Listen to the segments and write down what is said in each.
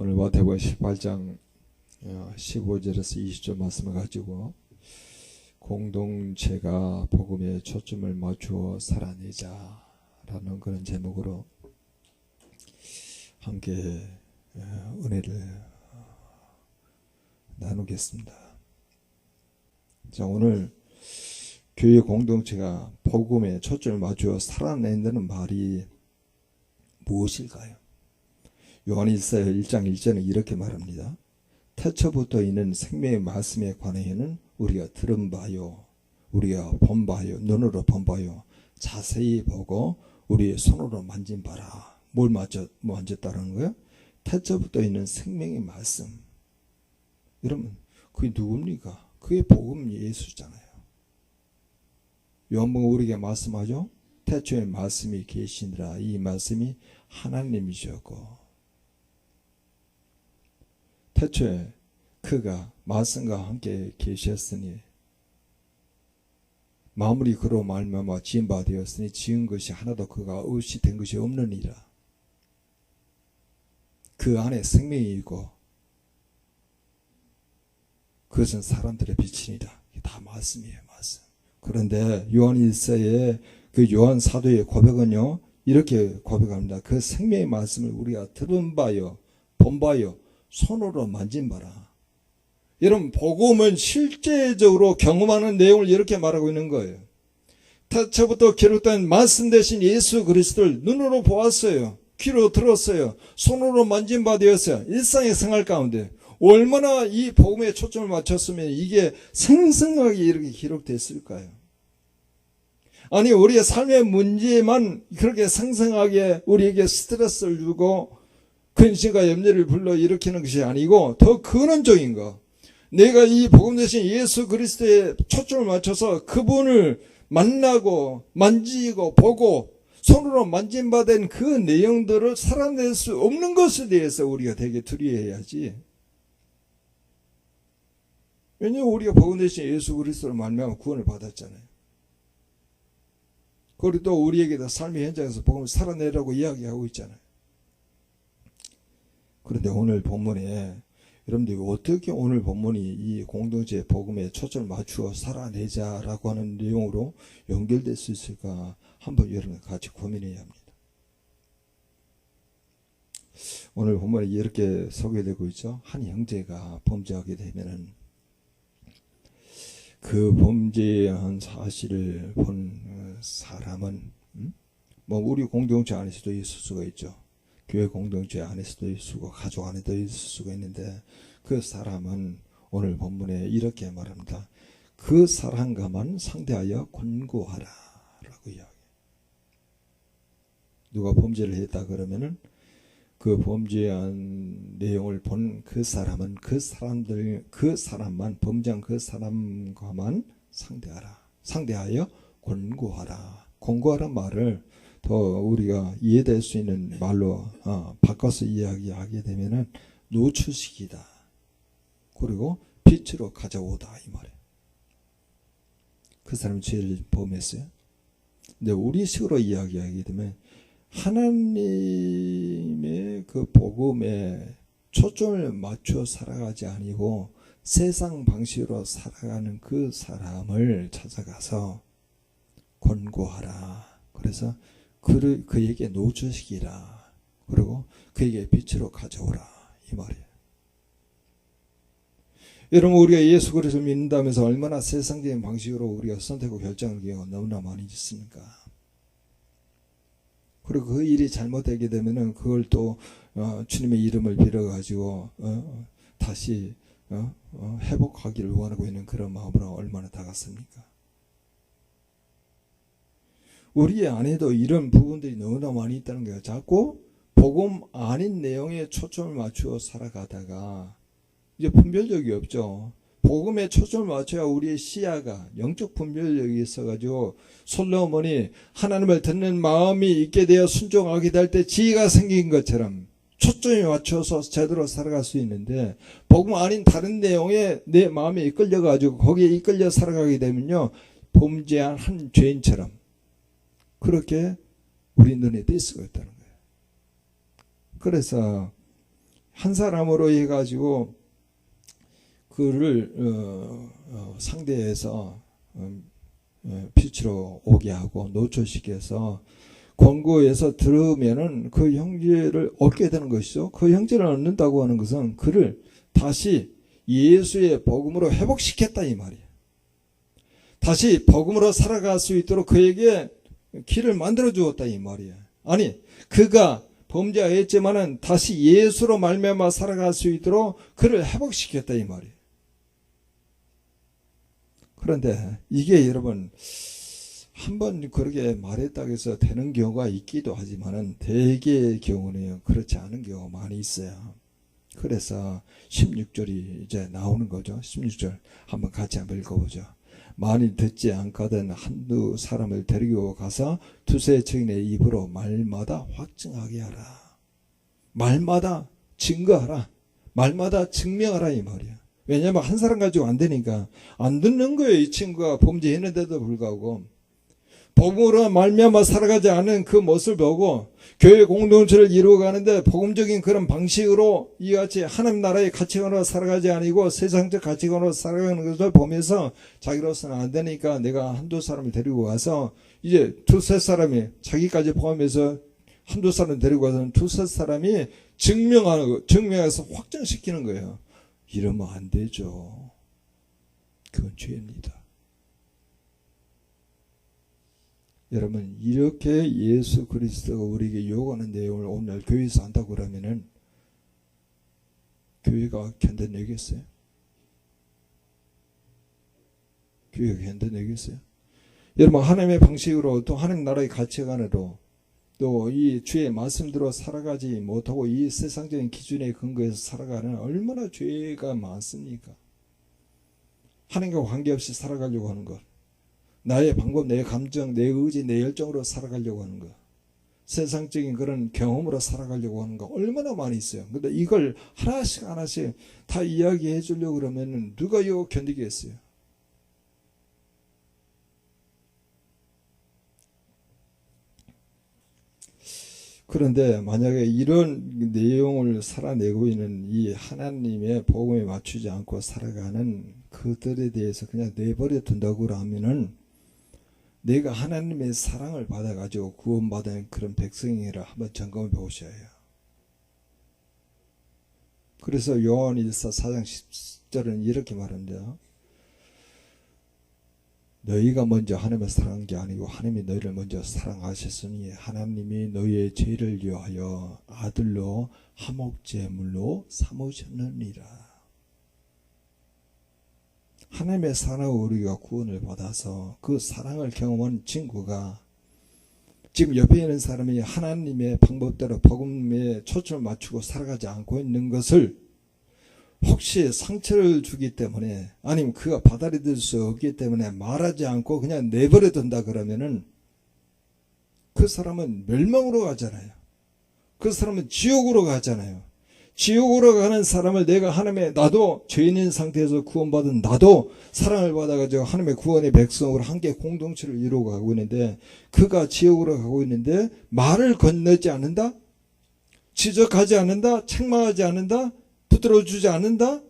오늘 마태복음 18장 15절에서 20절 말씀을 가지고 공동체가 복음에 초점을 맞추어 살아내자라는 그런 제목으로 함께 은혜를 나누겠습니다. 자, 오늘 교회 공동체가 복음에 초점을 맞추어 살아낸다는 말이 무엇일까요? 요한일서 1장 1절은 이렇게 말합니다. 태초부터 있는 생명의 말씀에 관하여는 우리가 들은 바요, 우리가 본 바요, 눈으로 본 바요, 자세히 보고 우리의 손으로 만진 바라. 뭘 만졌다는 거예요? 태초부터 있는 생명의 말씀. 여러분, 그게 누굽니까? 그게 복음 예수잖아요. 요한복음 우리에게 말씀하죠. 태초에 말씀이 계시니라. 이 말씀이 하나님이셨고 태초에 그가 말씀과 함께 계셨으니 만물이 그로 말미암아 지은 바 되었으니 지은 것이 하나도 그가 없이 된 것이 없느니라. 그 안에 생명이 있고 그것은 사람들의 빛이니라. 이게 다 말씀이에요, 말씀. 그런데 요한일서의 그 요한 사도의 고백은요, 이렇게 고백합니다. 그 생명의 말씀을 우리가 들은 바요, 본 바요, 손으로 만진 바라. 여러분, 복음은 실제적으로 경험하는 내용을 이렇게 말하고 있는 거예요. 태초부터 기록된 말씀 대신 예수 그리스도를 눈으로 보았어요. 귀로 들었어요. 손으로 만진 바 되었어요. 일상의 생활 가운데 얼마나 이 복음에 초점을 맞췄으면 이게 생생하게 이렇게 기록됐을까요? 아니, 우리의 삶의 문제만 그렇게 생생하게 우리에게 스트레스를 주고 근심과 염려를 불러일으키는 것이 아니고 더 근원적인 것, 내가 이 복음 대신 예수 그리스도에 초점을 맞춰서 그분을 만나고 만지고 보고 손으로 만진받은 그 내용들을 살아낼 수 없는 것에 대해서 우리가 되게 두려워해야지. 왜냐하면 우리가 복음 대신 예수 그리스도를 말미암아 구원을 받았잖아요. 그리고 또 우리에게도 삶의 현장에서 복음을 살아내라고 이야기하고 있잖아요. 그런데 오늘 본문에 여러분들이 어떻게 오늘 본문이 이 공동체 복음에 초점을 맞추어 살아내자라고 하는 내용으로 연결될 수 있을까 한번 여러분 같이 고민해야 합니다. 오늘 본문에 이렇게 소개되고 있죠. 한 형제가 범죄하게 되면은 그 범죄한 사실을 본 사람은 뭐 우리 공동체 안에서도 있을 수가 있죠. 교회 공동체 안에서도 있을 수고 가족 안에도 있을 수가 있는데 그 사람은 오늘 본문에 이렇게 말합니다. 그 사람과만 상대하여 권고하라 라고 이야기해요. 누가 범죄를 했다 그러면은 그 범죄한 내용을 본 그 사람은 그 사람만 범죄한 그 사람과만 상대하여 권고하라. 권고하란 말을 더 우리가 이해될 수 있는 말로 바꿔서 이야기하게 되면은 노출시키다. 그리고 빛으로 가져오다 이 말이에요. 그 사람이 죄를 범했어요. 근데 우리 식으로 이야기하게 되면 하나님의 그 복음에 초점을 맞춰 살아가지 아니고 세상 방식으로 살아가는 그 사람을 찾아가서 권고하라. 그래서 그에게 노출시키라. 그리고 그에게 빛으로 가져오라. 이 말이에요. 여러분, 우리가 예수 그리스도를 믿는다면서 얼마나 세상적인 방식으로 우리가 선택하고 결정을 하는 경우가 너무나 많이 있습니까? 그리고 그 일이 잘못되게 되면은 그걸 또 주님의 이름을 빌어가지고 다시 회복하기를 원하고 있는 그런 마음으로 얼마나 다갔습니까? 우리 안에도 이런 부분들이 너무나 많이 있다는 거예요. 자꾸 복음 아닌 내용에 초점을 맞추어 살아가다가 이제 분별력이 없죠. 복음에 초점을 맞춰야 우리의 시야가 영적 분별력이 있어가지고 솔로몬이 하나님을 듣는 마음이 있게 되어 순종하게 될 때 지혜가 생긴 것처럼 초점에 맞춰서 제대로 살아갈 수 있는데 복음 아닌 다른 내용에 내 마음이 이끌려가지고 거기에 이끌려 살아가게 되면요, 범죄한 한 죄인처럼 그렇게 우리 눈에 띌 수가 있다는 거예요. 그래서 한 사람으로 해가지고 그를 상대해서 빛으로 오게 하고 노출시켜서 권고해서 들으면은 그 형제를 얻게 되는 것이죠. 그 형제를 얻는다고 하는 것은 그를 다시 예수의 복음으로 회복시켰다 이 말이에요. 다시 복음으로 살아갈 수 있도록 그에게 길을 만들어 주었다 이 말이에요. 아니 그가 범죄하였지만은 다시 예수로 말미암아 살아갈 수 있도록 그를 회복시켰다 이 말이에요. 그런데 이게 여러분 한번 그렇게 말했다고 해서 되는 경우가 있기도 하지만은 대개의 경우는 그렇지 않은 경우가 많이 있어요. 그래서 16절이 이제 나오는 거죠. 16절 한번 같이 한번 읽어보죠. 많이 듣지 않거든 한두 사람을 데리고 가서 두세 증인의 입으로 말마다 확증하게 하라. 말마다 증거하라. 말마다 증명하라 이 말이야. 왜냐하면 한 사람 가지고 안 되니까 안 듣는 거예요. 이 친구가 범죄했는데도 불구하고 복음으로 말미암아 살아가지 않은 그 모습을 보고 교회 공동체를 이루어가는데 복음적인 그런 방식으로 이같이 하나님 나라의 가치관으로 살아가지 아니고 세상적 가치관으로 살아가는 것을 보면서 자기로서는 안 되니까 내가 한두 사람을 데리고 가서 이제 두세 사람이 자기까지 포함해서 한두 사람 데리고 가서는 두세 사람이 증명해서 확정시키는 거예요. 이러면 안 되죠. 그건 죄입니다. 여러분 이렇게 예수 그리스도가 우리에게 요구하는 내용을 오늘 교회에서 한다고 그러면은 교회가 견뎌내겠어요? 교회가 견뎌내겠어요? 여러분 하나님의 방식으로 또 하나님 나라의 가치관으로 또 이 주의 말씀대로 살아가지 못하고 이 세상적인 기준에 근거해서 살아가는 얼마나 죄가 많습니까? 하나님과 관계없이 살아가려고 하는 것, 나의 방법, 내 감정, 내 의지, 내 열정으로 살아가려고 하는 것, 세상적인 그런 경험으로 살아가려고 하는 거 얼마나 많이 있어요. 근데 이걸 하나씩 하나씩 다 이야기해 주려고 그러면 누가 이거 견디겠어요? 그런데 만약에 이런 내용을 살아내고 있는 이 하나님의 복음에 맞추지 않고 살아가는 그들에 대해서 그냥 내버려 둔다고 하면은 내가 하나님의 사랑을 받아가지고 구원받은 그런 백성이라 한번 점검해 보셔야 해요. 그래서 요한일서 4장 10절은 이렇게 말합니다. 너희가 먼저 하나님을 사랑한 게 아니고 하나님이 너희를 먼저 사랑하셨으니 하나님이 너희의 죄를 위하여 아들로 화목제물로 삼으셨느니라. 하나님의 사랑으로 우리가 구원을 받아서 그 사랑을 경험한 친구가 지금 옆에 있는 사람이 하나님의 방법대로 복음에 초점을 맞추고 살아가지 않고 있는 것을 혹시 상처를 주기 때문에 아니면 그가 받아들일 수 없기 때문에 말하지 않고 그냥 내버려 둔다 그러면은 그 사람은 멸망으로 가잖아요. 그 사람은 지옥으로 가잖아요. 지옥으로 가는 사람을 내가 하나님의 나도 죄인인 상태에서 구원받은 나도 사랑을 받아가지고 하나님의 구원의 백성으로 함께 공동체를 이루고 가고 있는데 그가 지옥으로 가고 있는데 말을 건네지 않는다? 지적하지 않는다? 책망하지 않는다? 붙들어주지 않는다?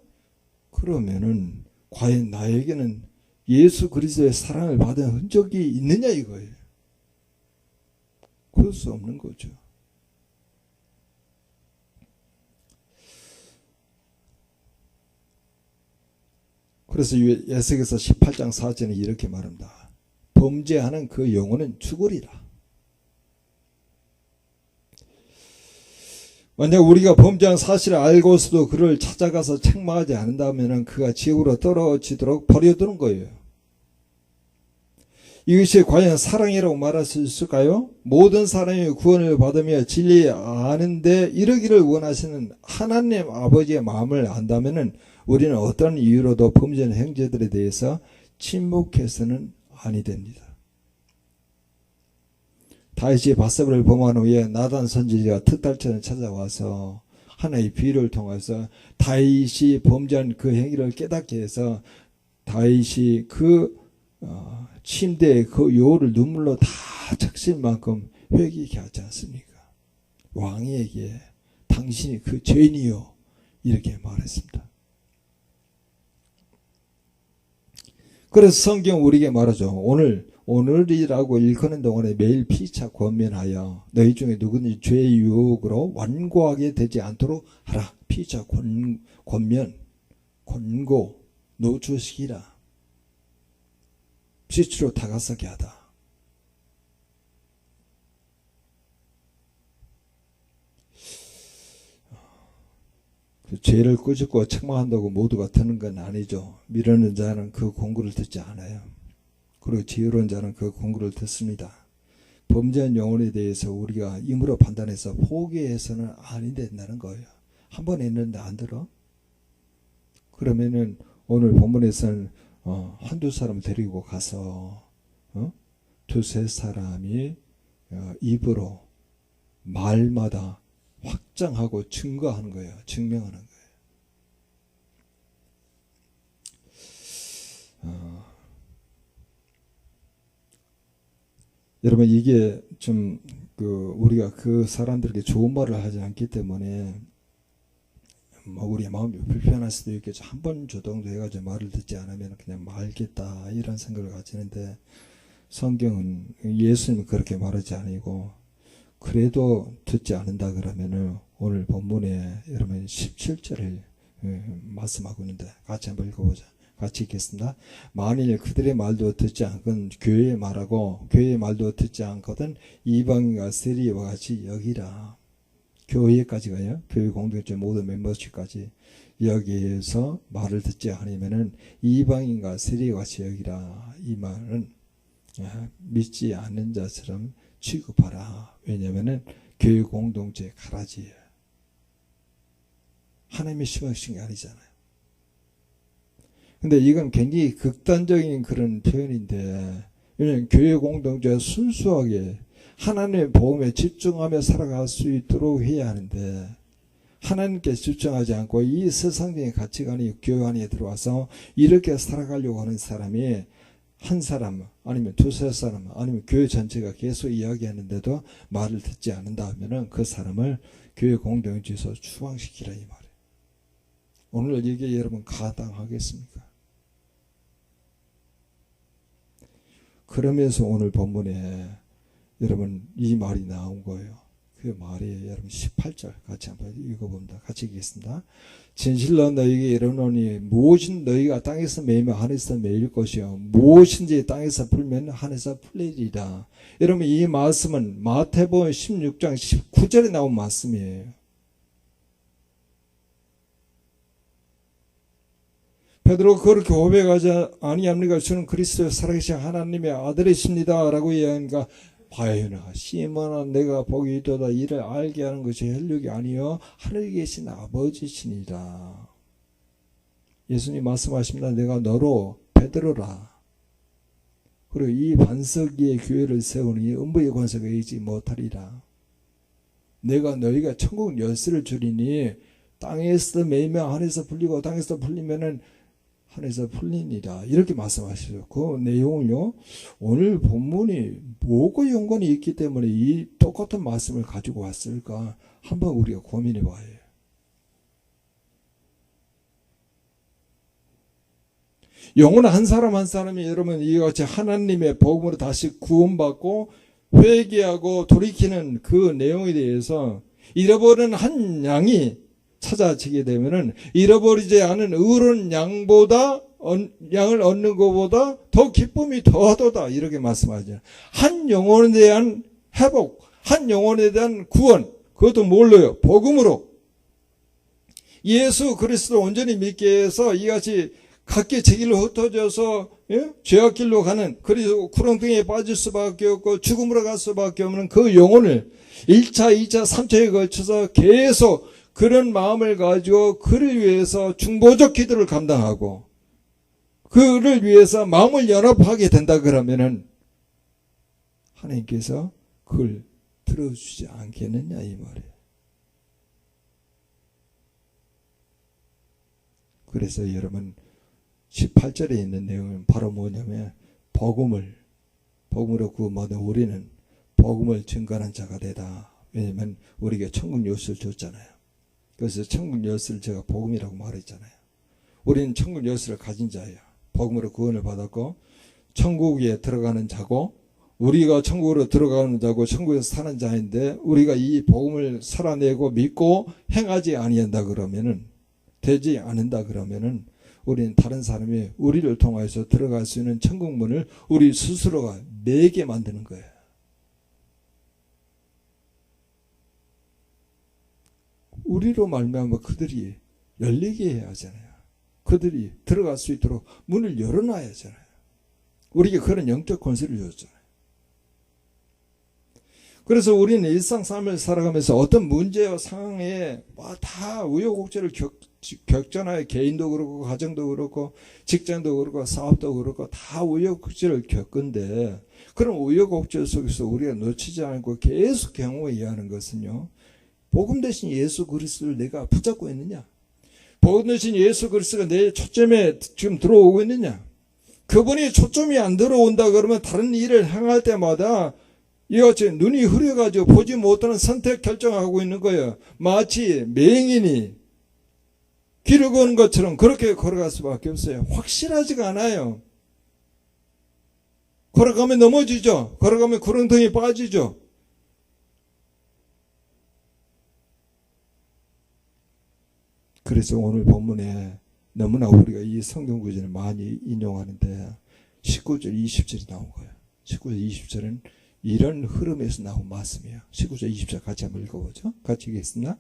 그러면은 과연 나에게는 예수 그리스도의 사랑을 받은 흔적이 있느냐 이거예요. 그럴 수 없는 거죠. 그래서 에스겔서 18장 4절에 이렇게 말합니다. 범죄하는 그 영혼은 죽으리라. 만약 우리가 범죄한 사실을 알고서도 그를 찾아가서 책망하지 않는다면 그가 지옥으로 떨어지도록 버려두는 거예요. 이것이 과연 사랑이라고 말할 수 있을까요? 모든 사람이 구원을 받으며 진리 아는데 이르기를 원하시는 하나님 아버지의 마음을 안다면 우리는 어떤 이유로도 범죄하는 형제들에 대해서 침묵해서는 아니 됩니다. 다윗이 밧세바를 범한 후에 나단 선지자가 특달처럼 찾아와서 하나의 비유를 통해서 다윗이 범죄한 그 행위를 깨닫게 해서 다윗이 그 침대에 그 요를 눈물로 다 적실 만큼 회개케 하지 않습니까? 왕에게 당신이 그 죄인이요 이렇게 말했습니다. 그래서 성경 우리에게 말하죠. 오늘이라고 일컫는 동안에 매일 피차 권면하여 너희 중에 누구든지 죄의 유혹으로 완고하게 되지 않도록 하라. 피차 권면, 권고, 노출시키라. 빛으로 다가서게 하다. 죄를 꾸짖고 책망한다고 모두가 듣는 건 아니죠. 미루는 자는 그 공구를 듣지 않아요. 그리고 지혜로운 자는 그 공구를 듣습니다. 범죄한 영혼에 대해서 우리가 임으로 판단해서 포기해서는 아니 된다는 거예요. 한 번 했는데 안 들어? 그러면은 오늘 본문에서는 한두 사람 데리고 가서 두세 사람이 입으로 말마다 확정하고 증거하는 거예요. 증명하는 거예요. 여러분 이게 좀 우리가 그 사람들에게 좋은 말을 하지 않기 때문에 우리의 마음이 불편할 수도 있겠죠. 한 번 조정도 해가지고 말을 듣지 않으면 그냥 말겠다 이런 생각을 가지는데 성경은 예수님은 그렇게 말하지 않고 그래도 듣지 않는다 그러면은 오늘 본문에 여러분 17절을 말씀하고 있는데 같이 한번 읽어보자. 같이 읽겠습니다. 만일 그들의 말도 듣지 않건 교회의 말하고 교회의 말도 듣지 않거든 이방인과 세리와 같이 여기라. 교회까지 가요. 교회 공동체 모든 멤버십까지 여기에서 말을 듣지 않으면은 이방인과 세리와 같이 여기라. 이 말은 믿지 않는 자처럼 취급하라. 왜냐하면은 교회 공동체 가라지예요. 하나님이 심으신 게 아니잖아요. 근데 이건 굉장히 극단적인 그런 표현인데, 왜냐하면 교회 공동체가 순수하게 하나님의 복음에 집중하며 살아갈 수 있도록 해야 하는데, 하나님께 집중하지 않고 이 세상적인 가치관이 교회 안에 들어와서 이렇게 살아가려고 하는 사람이 한 사람 아니면 두세 사람 아니면 교회 전체가 계속 이야기하는데도 말을 듣지 않는다 하면은 그 사람을 교회 공동체에서 추방시키라 이 말이에요. 오늘 이게 여러분 가당하겠습니까? 그러면서 오늘 본문에 여러분 이 말이 나온 거예요. 그 말이 여러분 18절 같이 한번 읽어봅니다. 같이 읽겠습니다. 진실로 너희에게 이르노니 무엇인 너희가 땅에서 매이면 하늘에서 매일 것이요 무엇인지 땅에서 풀면 하늘에서 풀리리라. 여러분 이 말씀은 마태복음 16장 19절에 나온 말씀이에요. 베드로가 그렇게 고백하지 아니합니까? 저는 그리스도의 살아계신 하나님의 아들이십니다 라고 이야기하니까 바요나 시몬아 내가 복이 있도다 이를 알게 하는 것이 혈육이 아니요 하늘에 계신 아버지시니라. 예수님 말씀하십니다. 내가 너로 베드로라. 그리고 이 반석 위에 교회를 세우니 음부의 권세가 이기지 못하리라. 내가 너희가 천국 열쇠를 주리니 땅에서 매이면 하늘에서 풀리고 땅에서 풀리면은 하늘에서 풀리니라. 이렇게 말씀하시죠. 그 내용을요, 오늘 본문이 뭐가 연관이 있기 때문에 이 똑같은 말씀을 가지고 왔을까 한번 우리가 고민해 봐야 해요. 영혼의 한 사람 한 사람이 여러분 이같이 하나님의 복음으로 다시 구원받고 회개하고 돌이키는 그 내용에 대해서 잃어버린 한 양이 찾아지게 되면은 잃어버리지 않은 의로운 양보다 양을 얻는 것보다 더 기쁨이 더하도다 이렇게 말씀하죠. 한 영혼에 대한 회복, 한 영혼에 대한 구원, 그것도 뭘로요? 복음으로. 예수 그리스도 온전히 믿게 해서 이같이 각기 제 길로 흩어져서 죄악 길로 가는, 그리고 구렁텅이에 빠질 수밖에 없고 죽음으로 갈 수밖에 없는 그 영혼을 1차, 2차, 3차에 걸쳐서 계속 그런 마음을 가지고 그를 위해서 중보적 기도를 감당하고 그를 위해서 마음을 연합하게 된다 그러면은 하나님께서 그걸 들어주지 않겠느냐 이 말이에요. 그래서 여러분 18절에 있는 내용은 바로 뭐냐면 복음으로 구원받은 우리는 복음을 증거하는 자가 되다. 왜냐하면 우리에게 천국 요소를 줬잖아요. 그래서 천국 열쇠를 제가 복음이라고 말했잖아요. 우리는 천국 열쇠를 가진 자예요. 복음으로 구원을 받았고 천국에 들어가는 자고, 우리가 천국으로 들어가는 자고 천국에서 사는 자인데, 우리가 이 복음을 살아내고 믿고 행하지 아니한다 그러면은, 되지 않는다 그러면은, 우리는 다른 사람이 우리를 통해서 들어갈 수 있는 천국 문을 우리 스스로가 매게 만드는 거예요. 우리로 말미암아 그들이 열리게 해야 하잖아요. 그들이 들어갈 수 있도록 문을 열어놔야 하잖아요. 우리에게 그런 영적 권세를 줬잖아요. 그래서 우리는 일상 삶을 살아가면서 어떤 문제와 상황에 다 우여곡절을 겪잖아요. 개인도 그렇고 가정도 그렇고 직장도 그렇고 사업도 그렇고 다 우여곡절을 겪은데, 그런 우여곡절 속에서 우리가 놓치지 않고 계속 경험해야 하는 것은요, 복음 대신 예수 그리스도를 내가 붙잡고 있느냐, 복음 대신 예수 그리스도가 내 초점에 지금 들어오고 있느냐. 그분이 초점이 안 들어온다 그러면 다른 일을 행할 때마다 이같이 눈이 흐려가지고 보지 못하는 선택 결정하고 있는 거예요. 마치 맹인이 길을 걷는 것처럼 그렇게 걸어갈 수밖에 없어요. 확실하지가 않아요. 걸어가면 넘어지죠. 걸어가면 구렁텅이 빠지죠. 그래서 오늘 본문에 너무나 우리가 이 성경 구절을 많이 인용하는데 19절, 20절이 나온 거예요. 19절, 20절은 이런 흐름에서 나온 말씀이에요. 19절, 20절 같이 한번 읽어보죠. 같이 읽겠습니다.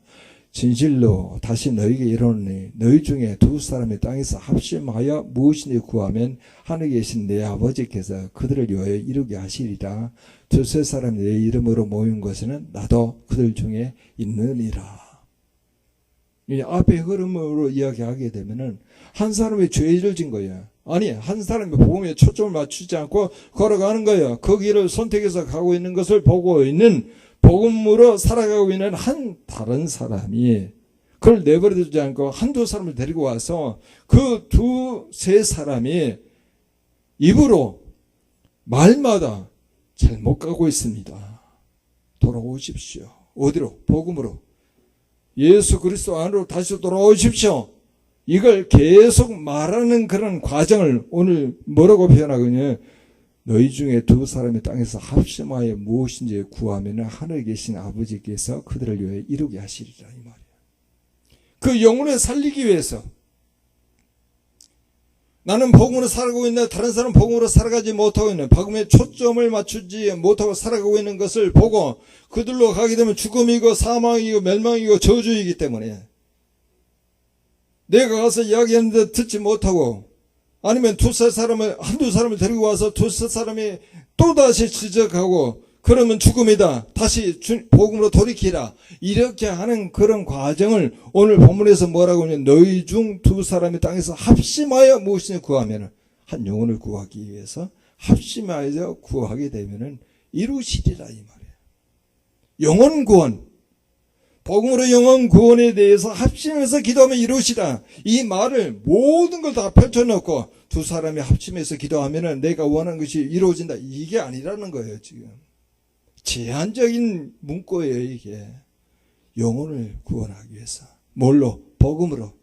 진실로 다시 너희에게 이르노니 너희 중에 두 사람이 땅에서 합심하여 무엇이든지 구하면 하늘에 계신 내 아버지께서 그들을 위하여 이루게 하시리라. 두세 사람이 내 이름으로 모인 것에는 나도 그들 중에 있느니라. 이 앞의 흐름으로 이야기하게 되면은 한 사람이 죄를 진 거예요. 아니, 한 사람이 복음에 초점을 맞추지 않고 걸어가는 거예요. 그 길을 선택해서 가고 있는 것을 보고 있는, 복음으로 살아가고 있는 한 다른 사람이 그걸 내버려두지 않고 한두 사람을 데리고 와서 그 두세 사람이 입으로 말마다 잘못 가고 있습니다. 돌아오십시오. 어디로? 복음으로. 예수 그리스도 안으로 다시 돌아오십시오. 이걸 계속 말하는 그런 과정을 오늘 뭐라고 표현하거든요. 너희 중에 두 사람이 땅에서 합심하여 무엇인지 구하면 하늘에 계신 아버지께서 그들을 위해 이루게 하시리라, 이 말이에요. 그 영혼을 살리기 위해서, 나는 복음으로 살아가고 있는데 다른 사람은 복음으로 살아가지 못하고 있는, 복음에 초점을 맞추지 못하고 살아가고 있는 것을 보고 그들로 가게 되면 죽음이고 사망이고 멸망이고 저주이기 때문에, 내가 가서 이야기하는데 듣지 못하고, 아니면 한두 사람을 데리고 와서 두세 사람이 또다시 지적하고, 그러면 죽음이다, 다시 복음으로 돌이키라, 이렇게 하는 그런 과정을 오늘 본문에서 뭐라고 하냐면, 너희 중 두 사람이 땅에서 합심하여 무엇이냐 구하면, 한 영혼을 구하기 위해서 합심하여 구하게 되면 이루시리라, 이 말이에요. 영혼 구원, 복음으로 영혼 구원에 대해서 합심해서 기도하면 이루시라, 이 말을 모든 걸 다 펼쳐놓고 두 사람이 합심해서 기도하면 내가 원하는 것이 이루어진다, 이게 아니라는 거예요. 지금 제한적인 문구예요. 이게 영혼을 구원하기 위해서. 뭘로? 복음으로.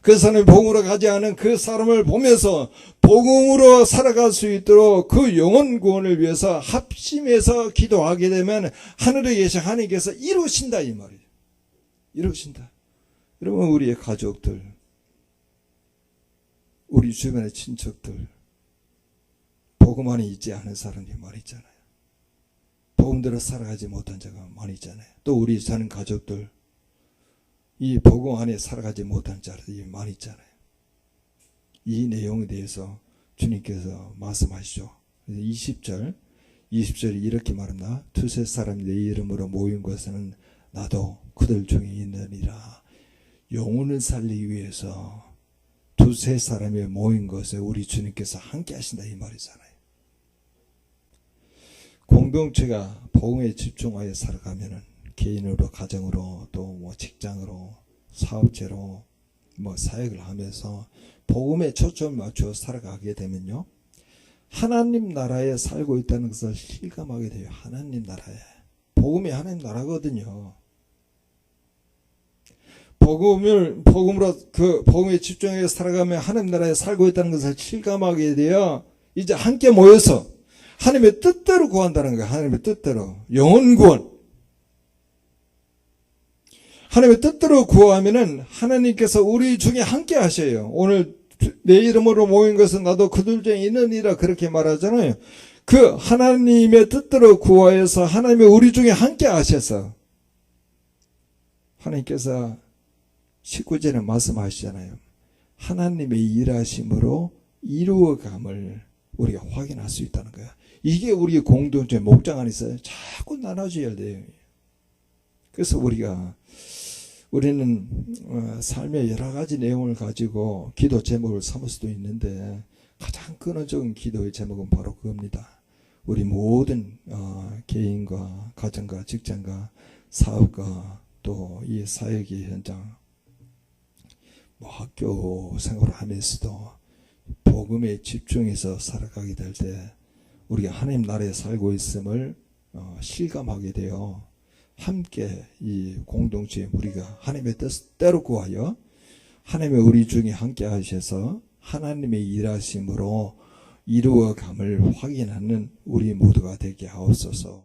그 사람이 복음으로 가지 않은 그 사람을 보면서 복음으로 살아갈 수 있도록 그 영혼 구원을 위해서 합심해서 기도하게 되면 하늘에 계신 하나님께서 이루신다, 이 말이에요. 이루신다. 여러분, 우리의 가족들, 우리 주변의 친척들, 복음 안에 있지 않은 사람이 많이 있잖아요. 복음대로 살아가지 못한 자가 많이 있잖아요. 또 우리 사는 가족들, 이 복음 안에 살아가지 못한 자들이 많이 있잖아요. 이 내용에 대해서 주님께서 말씀하시죠. 20절이 이렇게 말합니다. 두세 사람이 내 이름으로 모인 것은 나도 그들 중에 있느니라. 영혼을 살리기 위해서 두세 사람이 모인 것에 우리 주님께서 함께 하신다, 이 말이잖아요. 공동체가 복음에 집중하여 살아가면은, 개인으로, 가정으로, 또 뭐 직장으로, 사업체로 뭐 사역을 하면서 복음에 초점을 맞춰 살아가게 되면요, 하나님 나라에 살고 있다는 것을 실감하게 돼요. 하나님 나라에. 복음이 하나님 나라거든요. 복음으로 그 복음에 집중해서 살아가며 하나님 나라에 살고 있다는 것을 실감하게 되어 이제 함께 모여서 하나님의 뜻대로 구한다는 거예요. 하나님의 뜻대로. 영혼 구원. 하나님의 뜻대로 구하면은 하나님께서 우리 중에 함께 하셔요. 오늘 내 이름으로 모인 것은 나도 그들 중에 있느니라 그렇게 말하잖아요. 그 하나님의 뜻대로 구하여서 하나님의 우리 중에 함께 하셔서 하나님께서 19절에 말씀하시잖아요. 하나님의 일하심으로 이루어감을 우리가 확인할 수 있다는 거야. 이게 우리 공동체 목장 안에서 자꾸 나눠져야 돼요. 그래서 우리는 삶의 여러 가지 내용을 가지고 기도 제목을 삼을 수도 있는데 가장 근원적인 기도의 제목은 바로 그겁니다. 우리 모든 개인과 가정과 직장과 사업과 또 이 사역의 현장, 학교 생활을 하면서도 복음에 집중해서 살아가게 될 때 우리가 하나님 나라에 살고 있음을 실감하게 되어 함께 이 공동체의 우리가 하나님의 뜻대로 구하여 하나님의 우리 중에 함께 하셔서 하나님의 일하심으로 이루어감을 확인하는 우리 모두가 되게 하옵소서.